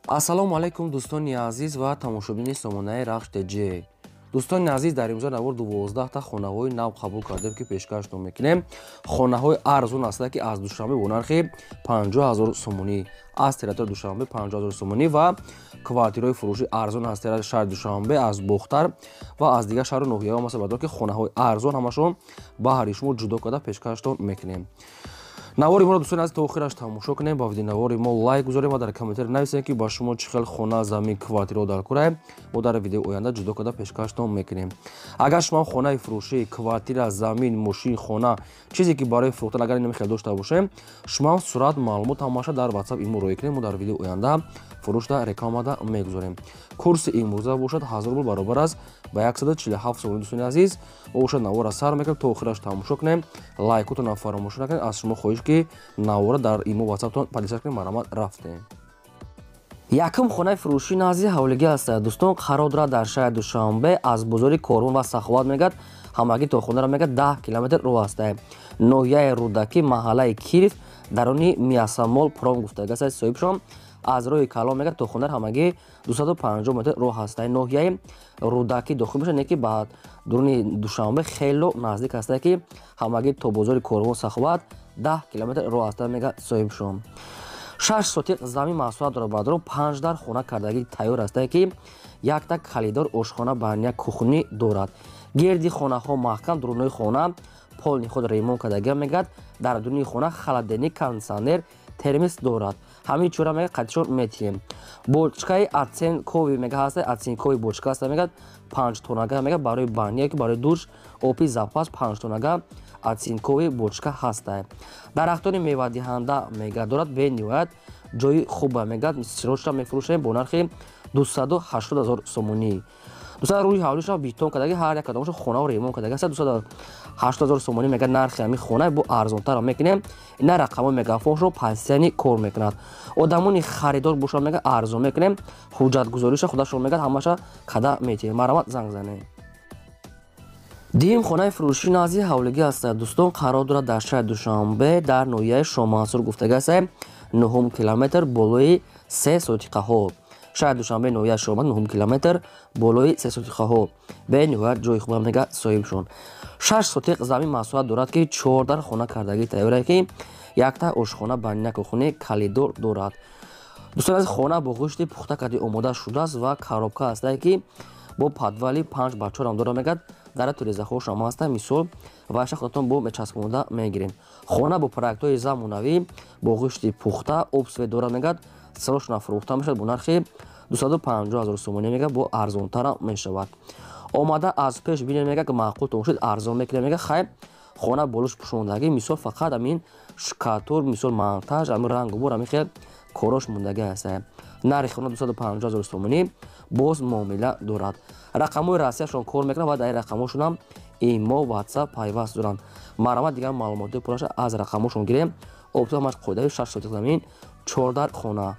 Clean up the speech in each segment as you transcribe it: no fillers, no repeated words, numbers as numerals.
ассалому алайкум дӯстони азиз ва тамошобини сомонаи рахш ТЖ. дӯстони азиз, дар имрӯза навор 12 та хонаҳои нав қабул кардем ки пешкаштон мекунем. Хонаҳои арзон ҳастанд ки аз душанбе бо нархи 50 000 сомонӣ, аз территорияи душанбе 50 000 сомонӣ ва квартираҳои фурӯши арзон аз территорияи шаҳри душанбе, аз бохтар ва аз дигар шаҳру ноҳияҳо ҳам бадор ки хонаҳои арзон ҳамашон ба ҳари шумо ҷудо карда пешкаштон мекунем. навори моро дӯстони азиз то охираш тамошо кунем, ба видеонавори мо лайк гузорем ва дар комментари нависем ки ба шумо чӣ хел хона, замин, квартираҳо дар кӯрае мо дар видеои оянда ҷудо карда пешкаштон мекунем. Агар шумо хонаи фурӯшӣ, квартира, замин, мошин, хона, чизе ки барои фурӯхтан агар ин хел дошта бошем, шумо сурат маълумот ҳамаша дар WhatsApp имо роя кунем. Мо дар видеои оянда фурӯшда рекламада мегузорем. курси имрӯза бошад 1000 рубл баробар аст ба 147 сомонӣ. дӯстони азиз, мо бошад навора сар мекунем то охираш тамошо кунем. лайкотонам фаромӯш накунед. аз шумо хоҳиш ки навора дар имо WhatsApp-тон подписа кунем. марамат рафтем. якум хонаи фурӯши назди ҳавлигӣ аст. дӯстон қарор дорад дар шаҳри душанбе аз бозори Корбон ва Саховат мегӯяд ҳамагӣ то хонара мегӯяд 10 километр роҳ аст. ноҳияи Рӯдакӣ, маҳаллаи Киров, дарони Миасамол Пром гуфтагӣ аст. соҳибшон аз роҳи Калон мегӯяд то хонара ҳамагӣ 250 метр роҳ аст. ноҳияи Рӯдакӣ дохил мешавад, не ки ба дуруни Душанбе хело наздик аст ки ҳамагӣ то бозори Корбон Саховат 10 километр роҳ аст мегӯяд соҳибшон. 6 сотиқ замин маҳсулот дорад ба дар 5 дар хона кардагӣ тайёр аст ки якта калидор ошхона баҳния кухнӣ дорад. гирди хонаҳо маҳкам, дурунои хона полни худ ремонт кардагӣ мегӯяд. дар дуруни хона холодильник, кондитсионер, термос дорад. ҳамин чора мегӯяд қатишон метиҳем. бочкаи атсенкови мегӯяд атсенкови бочка аст мегӯяд 5 тонага мегӯяд барои баҳния ки барои душ оби запас 5 тонага атсенкови бочка ҳаст. дарахтони мевадиҳанда мегӯяд дорад бениҳоят ҷои хуба мегӯяд сирочта мефурӯшем бо нархи 280 000 сомонӣ. рӯи ҳавлиша битон кардаги ҳар як кадомашо хонаҳо ремонт кардаги аст. 280 000 сомонӣ мегӯяд нархи ҳамин хона бо арзонтара мекунем. ина рақамҳои мегафоншо пасияни кор мекунад. одамони харидор бошад мегӯяд арзон мекунем. ҳуҷҷатгузориша худашон мегӯяд ҳамаша када метиҳем. марамат занг занем. дим хонаи фурӯши назди ҳавлигӣ аст. дӯстон қарор дорад дар шаҳри Душанбе дар ноҳияи Шомансур гуфтагӣ аст. 9 километр болои 3 сотиқаҳо. шаҳри Душанбе ноҳияи Шомансур 9 километр болои 3 сотиқаҳо. бениҳоят ҷои хуба мегӯяд соҳибшон. 6 сотиқ замин маҳсулот дорад ки 4 дар хона кардагӣ тайёре ки якта ошхона баҳния кухнӣ калидор дорад. дӯстони азиз, хона бо ғӯшти пухта карди омода шудааст ва коробка аст ки бо подвали 5 ба 4 ам дора мегӯяд. дар тирезахош ҳам аст. мисол вайша худатон бо мечаспонда мегирем. хона бо проектҳои замонавӣ бо ғӯшти пухта обсвет дорад мегӯяд. сирочна фурӯхта мешавад бо нархи 250 000 сомонӣ мегӯяд бо арзонтара мешавад. омада аз пеш бинед мегӯяд ки маъқултон бошед арзон мекунем мегӯяд. хайр хона болуш пӯшондагӣ мисол фақат амин шкатур, мисол монтаж, амин рангу бор, амин хел корош мондагӣ аст. нархи хона 250 000 сомонӣ боз муомила дорад. рақамҳои расмияшон кор мекунад ва дар ин рақамҳошонам имо WhatsApp пайваст доранд. марамат дигар маълумоти пурраша аз рақамҳошон гирем. обтамаш қоидави 6 сотиқ замин 4 дар хона.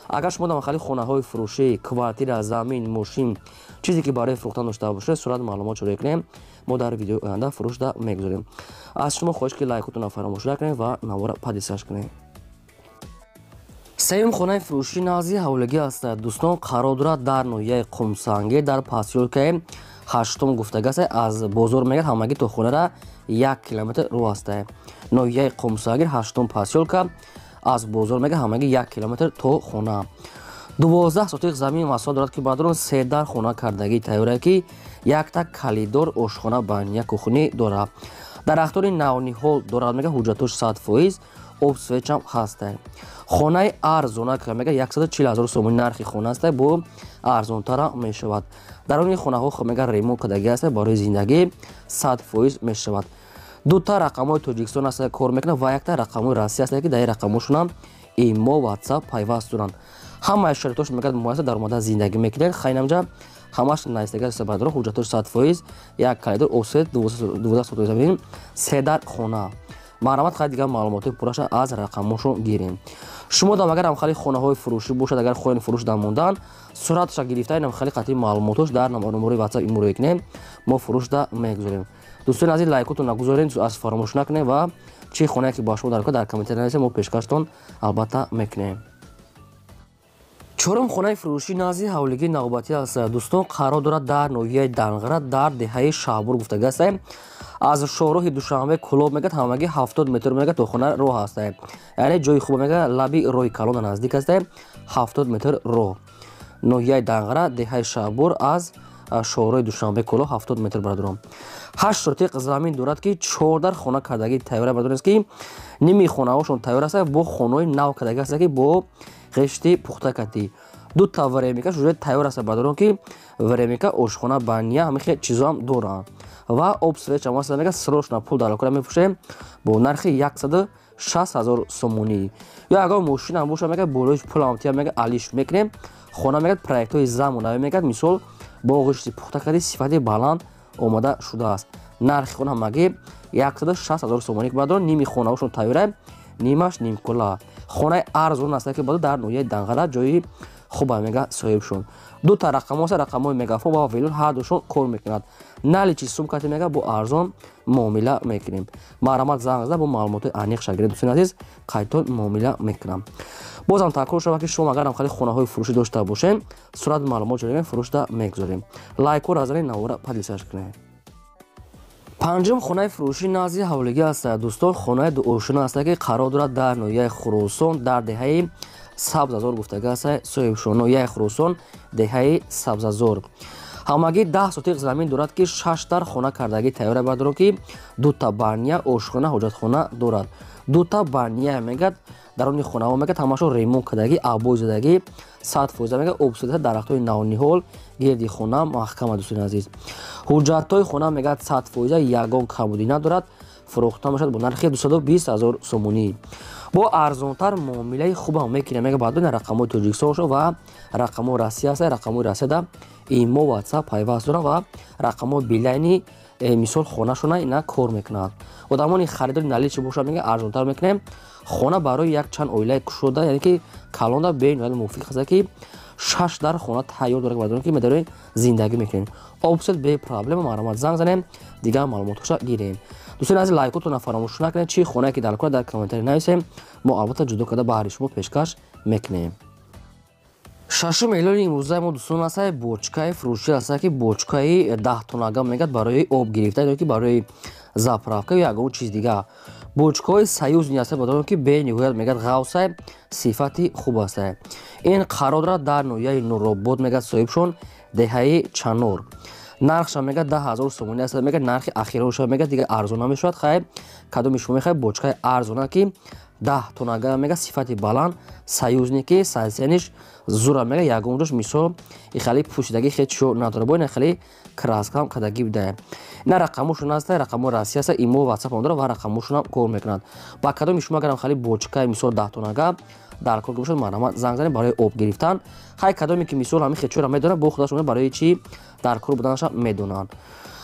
агар шумо дар махалли хонаҳои фурӯшӣ, квартира, замин, мошин, чизе ки барои фурӯхтан дошта бошед, сурат маълумот роя кунем. мо дар видеои оянда фурӯшда мегузорем. аз шумо хоҳиш ки лайкотонам фаромӯш накунем ва навора подписаш кунем. сеюм хонаи фурӯши назди ҳавлигӣ аст. дӯстон қарор дорад дар ноҳияи Қумсангир дар посёлкаи 8 гуфтагӣ аст. аз бозор мегӯяд ҳамагӣ то хонара 1 километр роҳ аст. ноҳияи Қумсангир 8 посёлка аз бозор мегӯяд ҳамагӣ 1 километр то хона. 12 сотиқ замин маҳсулот дорад ки ба дарон 3 дар хона кардагӣ тайёре ки якта калидор ошхона баҳния кухнӣ дорад. дарахтони навниҳол дорад мегӯяд ҳуҷҷатош 100%, обсвечам ҳаст. хонаи арзона ка мегӯяд 140 000 сомонӣ нархи хона аст. бо арзонтара мешавад. дарони хонаҳо мегӯяд ремонт кардагӣ аст. барои зиндагӣ 100% мешавад. дута рақамҳои Тоҷикистон аст кор мекунад ва якта рақамҳои Россия аст ки дар ин рақамҳошонам имо WhatsApp пайваст доранд. ҳамаи шаритош мегӯяд муайяс дар омада зиндагӣ мекунед. хайнамҷа ҳамаш наистагӣ аст ба дар ҳуҷҷатош 100%, як калидор обсвет 12 сотиқ замин 3 дар хона. маълумот хай дигар маълумоти пурраша аз рақамҳошон гирем. шумо дам агар амхали хонаҳои фурӯшӣ бошад, агар хоҳед фурӯш дар мондан, сураташа гирифта ин амхали қатъи маълумотош дар номери WhatsApp имо роя кунем. мо фурӯшда мегузорем. дӯстони азиз, лайкотон нагузоред, аз фаромӯш накунед ва чӣ хонае ки ба шумо дар комментари нависем, мо пешкаштон албатта мекунем. чорум хонаи фурӯши назди ҳавлигии навбатӣ аст. Дӯстон, қарор дорад дар ноҳияи Данғара дар деҳаи Шаҳбур гуфтага аст. аз шоҳроҳи Душанбе Кӯлоб мегӯяд ҳамагӣ 70 метр мегӯяд то хона роҳ аст. яъне ҷои хуб мегӯяд лаби роҳи Калон наздик аст. 70 метр роҳ. ноҳияи Данғара деҳаи Шаҳбур аз шоҳроҳи Душанбе Кӯлоб 70 метр барадорам. 8 сотиқ замин дорад ки 14 хона кардагӣ тайёра барадорад ки ними хонаҳошон тайёр аст бо хонаҳои нав кардагӣ аст ки бо ғишти пухта кардӣ. дута варемика шуҷои тайёр аст барадорам ки варемика ошхона бания ҳамихе чизоам доранд. ва обсвеч ам аст мега срочно пул дар локора мефурӯшем бо нархи 160,000 сомонӣ. ё агар мошина боша мега болоиш пулам тия мега алиш мекунем. хона мегад проектҳои замонави мегад мисол бо ғишти пухта карди сифати баланд омода шудааст. нархи хона ҳамагӣ 160,000 сомонӣ бардор. ними хонаҳошон тайёра, нимаш нимкула. хонаи арзон аст ки бардор дар ноҳияи Данғара ҷои хуба мега соҳибшон. дута рақам аст, рақамҳои мегафон ва велюр ҳардушон кор мекунад. наличи сумкати мега бо арзон муомила мекунем. марҳамат занг зада бо маълумоти аниқ шагирд дӯстони азиз қайтон муомила мекунам. бозам такрор шава ки шумо агарам хали хонаҳои фурӯшӣ дошта бошем сурат маълумот ҷорӣ фурӯшта мегузорем. лайку разани навора падлисаш кунед. панҷум хонаи фурӯши назди ҳавлигӣ аст. дӯстон, хонаи дуошина аст ки қарор дорад дар ноҳияи Хуросон дар деҳаи Сабзазор гуфтага аст. соҳибшон ноҳияи Хуросон деҳаи Сабзазор. ҳамагӣ 10 сотиқ замин дорад ки 6 дар хона кардагӣ тайёра бардорам ки дута бания ошхона ҳоҷатхона дорад. дута бания мегад дарони хонаҳо мегад ҳамашон ремонт кардагӣ абой задагӣ 100% мегад обсида дарахтҳои навниҳол гирди хона маҳкама. дӯстони азиз, ҳуҷҷатҳои хона мегад 100% ягон камбудӣ надорад. фурӯхта мешавад бо нархи 220,000 сомонӣ. бо арзонтар муомилаи хубам мекунем мега бардони рақамҳои Тоҷикистон ва рақамҳои Россия аст. рақамҳои Россияда имо WhatsApp пайваст дорад ва рақамҳои билайни мисол хонашона ина кор мекунад. одамони харидори наличи боша мега арзонтар мекунем. хона барои як чанд оилаи кушода яъне ки калонда бениҳоят мувофиқ аст ки 6 дар хона тайёр дорад бардорем ки медарем зиндагӣ мекунем. обсед бе проблема марҳамат занг занем дигар маълумотоша гирем. дӯстони азиз, лайкотона фаромӯш накунед. чӣ хонае ки дар кора дар комментари нависем, мо албатта ҷудо карда баҳри шумо пешкаш мекунем. шашум эълони имрӯзаи мо дӯстон аст бочкаи фурӯшӣ аст ки бочкаи 10 тоннага мегад барои об гирифта ё ки барои заправка ё ягон чиз дигар. бочкаҳои союзни аст бадорам ки бениҳоят мегад ғавса сифати хуб аст. ин қарор дорад дар ноҳияи Нуробод мегад соҳибшон деҳаи Чанор. нархша мегад 10,000 сомонӣ аст. мегад нархи ахираша мегад дигар арзон намешавад. хай кадоми шумо мехоҳед бочкаи арзона ки 10 тоннага мега сифати баланд союзники сайсениш зура мега ягон ҷош мисол ихали пӯсидаги хечо надора бо ин хали краскам кадагӣ буда. ина рақамошон аст, рақамҳои Россия аст, имо WhatsApp ам дора ва рақамошон кор мекунад. ба кадоми шумо агарам хали бочкаи мисол 10 тоннага дар кор бошад марҳамат занг занед барои об гирифтан. хай кадоме ки мисол ҳами хечора медонад бо худашон барои чӣ дар кор буданаша медонанд.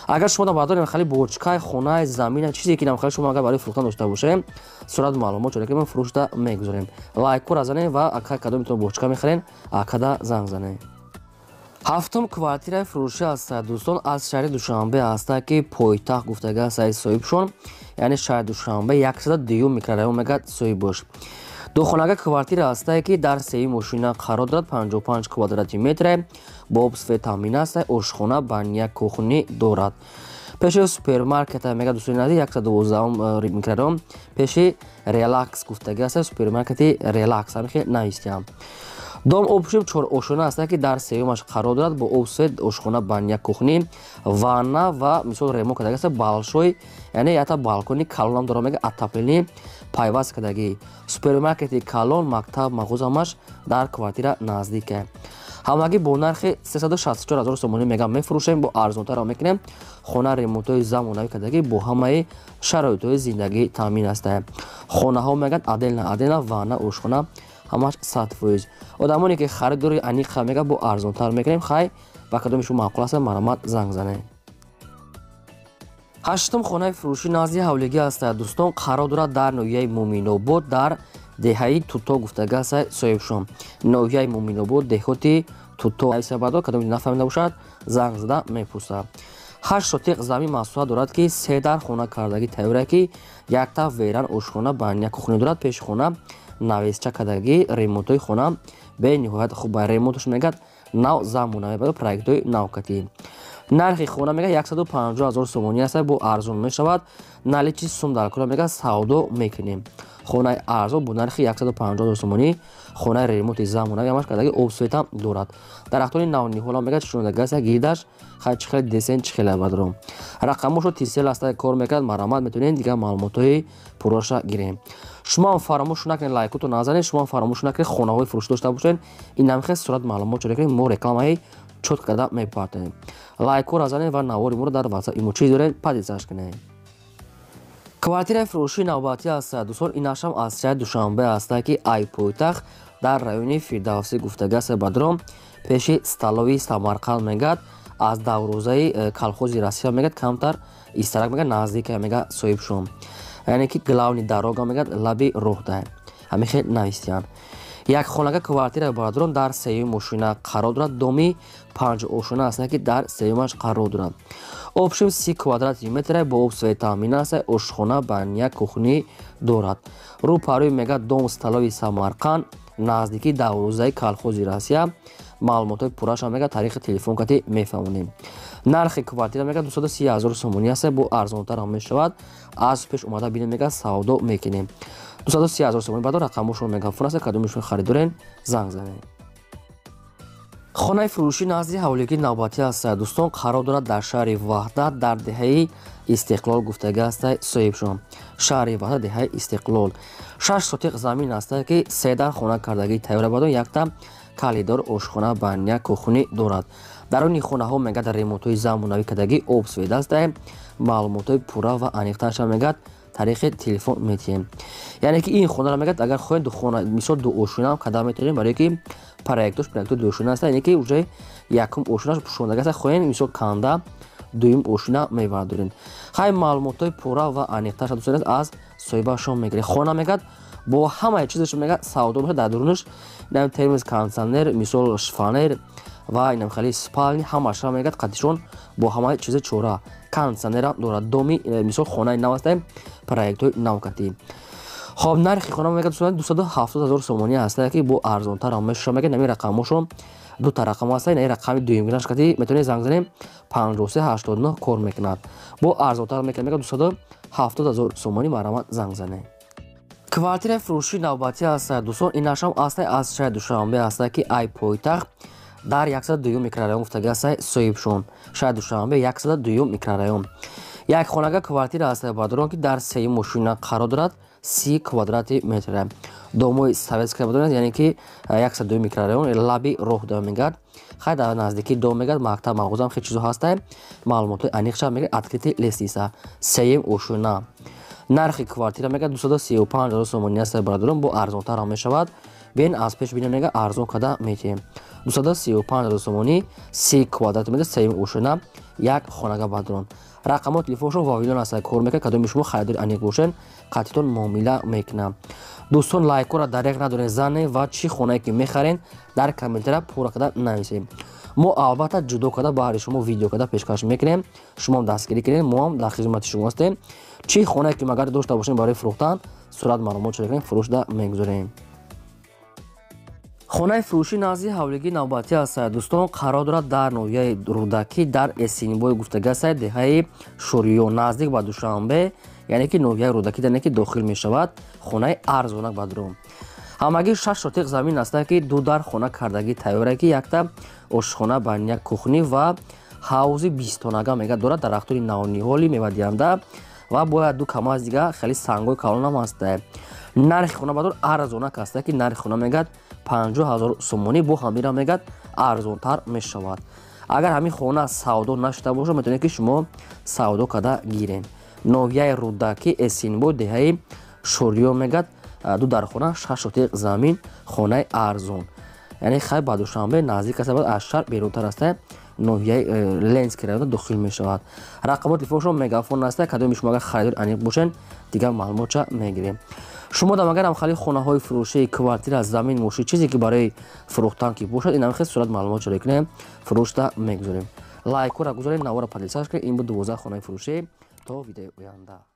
агар шумо дар бардори хали бочкаи хонаи замина чизе ки намхали шумо агар барои фурӯхтан дошта бошем сурат маълумот ҷорӣ ки фурӯшта мегузорем. лайку разанед ва акад кадометон бочка мехарен акада занг занед. ҳафтум квартираи фурӯшӣ аст. дӯстон, аз шаҳри Душанбе аст ки пойтахт гуфтага аст соҳибшон, яъне шаҳри Душанбе 102 микрорайон мегад соҳиб бош. духонага квартира аст ки дар сеи мошина қарор дорад. 55 квадрати метр бо обсвет таъмин аст. ошхона бания кухни дорад. пеши супермаркета мега дӯстони азиз 112 микрорайон пеши релакс гуфтага аст. супермаркети релакс ҳамихе навистиам. дом обшим 4 ошхона аст ки дар сеюмаш қарор дорад бо обсвет ошхона бания кухни ванна ва мисол ремонт кардагӣ аст. балшой яъне ята балкони калонам дора мега атаплини пайваст кардагӣ. супермаркети калон мактаб мағозамаш дар квартира наздике. ҳамагӣ бо нархи 364,000 сомонӣ мега мефурӯшем. бо арзонтарам мекунем. хона ремонтҳои замонавӣ кардагӣ бо ҳамаи шароитҳои зиндагӣ таъмин аст. хонаҳо мегад адена ванна ошхона ҳамаш 100%. одамоне ки харидори аниқа мега бо арзонтар мекунем. хай ба кадоми шумо маъқул аст марҳамат занг занед. ҳаштум хонаи фурӯшӣ назди ҳавлигӣ аст. дӯстон, қарор дорад дар ноҳияи Муъминобод дар деҳаи Туто гуфтага аст соҳибшон. ноҳияи Муъминобод деҳоти Туто айсабадо кадоми нафаҳмида бошад занг зада мепурсад. 8 сотиқ замин маҳсулат дорад ки 3 дар хона кардагӣ тайёра ки якта веран ошхона бания кухни дорад. пеши хона навесча кардагӣ ремонтҳои хона به نهایت خوب ремонтش میگه نو زمانه بعد پروژه نوکاتی нархи хона мега 150000 сомонӣ аст бо арзон мешавад наличи сум дар кора мега савдо мекунем хонаи арзон бо нархи 150000 сомонӣ хонаи ремонти замонави ҳамаш кардаги обсветам дорад дарахтони навниҳола мега шундагаст гирдаш хай чихел десен чихел бадром рақамошо тисел аст кор мекард марамат метавонем дигар маълумотҳои пурраша гирем шумо фаромӯш накунед лайкото назанед шумо фаромӯш накунед хонаҳои фурӯш дошта бошед ин намихе сурат маълумот чора кунед мо рекламаи чот карда мепартем лайкро занед ва навори моро дар ватсап имо чиз доред падисаш кунед квартираи фурӯшии навбатӣ аст дӯстон инашам аз шаҳри душанбе аст ки ай пойтахт дар райони фирдавсӣ гуфтагааст бадром пеши сталови самарқанд мегад аз даврӯзаи колхози россия мегад камтар истарак мегад наздика мега соҳибшон яъне ки главни дарога мегад лаби роҳ дай ҳамихел навистиян якхонага квартираи бадром дар сеюми ошина қарор дорад доми 5 ошина аст ки дар сеюмаш қарор дорад обшим 30 квадрати метр бо обсвет таъмин аст ошхона баня кухнӣ дорад рӯпарӯи мегад дом сталови самарқанд наздики даврӯзаи колхози россия маълумотои пурраша мега тариқи телефон кати мефаҳмонем нархи квартира мега 230000 сомонӣ аст бо арзонтар ҳам мешавад аз пеш омада бинем мега савдо мекунем 230000 сомонӣ баъдо рақамошон мегафон аст кадомишон харидорен занг занед хонаи фурӯшӣ назди ҳавлигии навбатӣ аст дӯстон қарор дорад дар шаҳри ваҳдат дар деҳаи истиқлол гуфтагааст соҳибшон шаҳри ваҳдат деҳаи истиқлол 6 сотиқ замин аст ки седар хона кардагии тайёра бадон якта калидор ошхона баня кухнӣ дорад даруни хонаҳо мегад ремонтҳои замонавӣ кардагии обсвет аст маълумотҳои пурра ва аниқташа мегад тариқи телефон метиҳем яъне ки ин хонаро мегад агар хоҳед хона мисол ду ошинам када метавонем барое ки проектош ду ошина аст яъне ки уже якум ошинаш пушондагааст хоҳем мисол канда дуюм ошина мебардорем хай маълумотҳои пурра ва аниқташа дӯстон аз соҳибашон мегирем хона мегад бо ҳамаи чизашон мегад савдо мешавад дар дурунаш инам термис кондитсионер мисол шфанер ва инам хали спални ҳамаша мегад қатишон бо ҳамаи чизи чора кондитсионерам дорад доми мисол хонаи нав аст проектҳои навкатӣ хоб нархи хона мегад 270000 сомонӣ аст ки бо арзонтар ҳам мешавад мегад нами рақамошон дута рақам аст ин рақами дуюмгираш кати метавонед занг занем 5389 кор мекунад бо арзонтар мекунад мегад 270000 сомонӣ марамат занг занед квартираи фурӯшии навбатӣ аст дӯстон инашам аст аз шаҳри душанбе аст ки ай пойтахт дар 102 микрорайон гуфтагааст соҳибшон шаҳри душанбе 102 микрорайон якхонага квартира аст бадрон ки дар сеюм ошина қарор дорад 30 квадрати метр домои советская бадон яъне ки 102 микрорайон лаби роҳ да мегад хай дар наздики дом мегад мактаб мағозам хел чизо ҳаст маълумотҳои аниқша мегад открити лестиса сеюм ошина нархи квартира мегад 235000 сомонӣ аст бадрон бо арзонтар ҳам мешавад бен аз пеш бинем мега арзон када метиҳем 235000 сомонӣ 30 квадрат метр сеюм ошина як хонага бадрон рақамот телефоншон вавилон аст кор мекунад кадоми шумо харидори аниқ бошен қатитон муомила мекунам дӯстон лайкора дареқ надорен занед ва чӣ хонае ки мехарен дар комментария пурра када нависем мо албатта ҷудо када баҳри шумо видео када пешкаш мекунем шумоам дастгирӣ кунед моам дар хизмати шумо ҳастем чӣ хонае ки магар дошта бошем барои фурӯхтан сурат маълумот чора кунем фурӯшда мегузорем хонаи фурӯшӣ назди ҳавлигии навбатӣ аст дӯстон қарор дорад дар ноҳияи рӯдакӣ дар эсинбой гуфтагааст деҳаи шӯриё наздик ба душанбе яъне ки ноҳияи рӯдакӣ дане ки дохил мешавад хонаи арзонак бадром ҳамагӣ 6 сотиқ замин аст ки ду дар хона кардагии тайёра ки якта ошхона баня кухнӣ ва ҳавзи 20 тонага мегад дорад дарахтони навниҳоли мевадиҳанда ва бояд ду камаз дига хеле сангои калонам аст нархи хона бадром арзонак аст ки нархи хона мегад 50000 сомонӣ бо ҳамира мегад арзонтар мешавад агар ҳамин хона савдо нашуда бошад метавонед ки шумо савдо када гирем ноҳияи рӯдакӣ эсинбой деҳаи шӯриё мегад ду дар хона 6 сотиқ замин хонаи арзон яъне хай ба душанбе наздик аст аз шаҳр берунтар аст ноҳияи ленский район дохил мешавад рақамот телефоншон мегафон аст кадоми шумо агар харидори аниқ бошен дигар маълумотша мегирем шумо дам агар ҳамхали хонаҳои фурӯшии квартира замин мошин чизе ки барои фурӯхтан ки бошад ин ҳамхел сурат маълумот чора кунем фурӯшда мегузорем лайкора гузоред навора падисаш кунед ин буд 12 хонаи фурӯшӣ то видеои оянда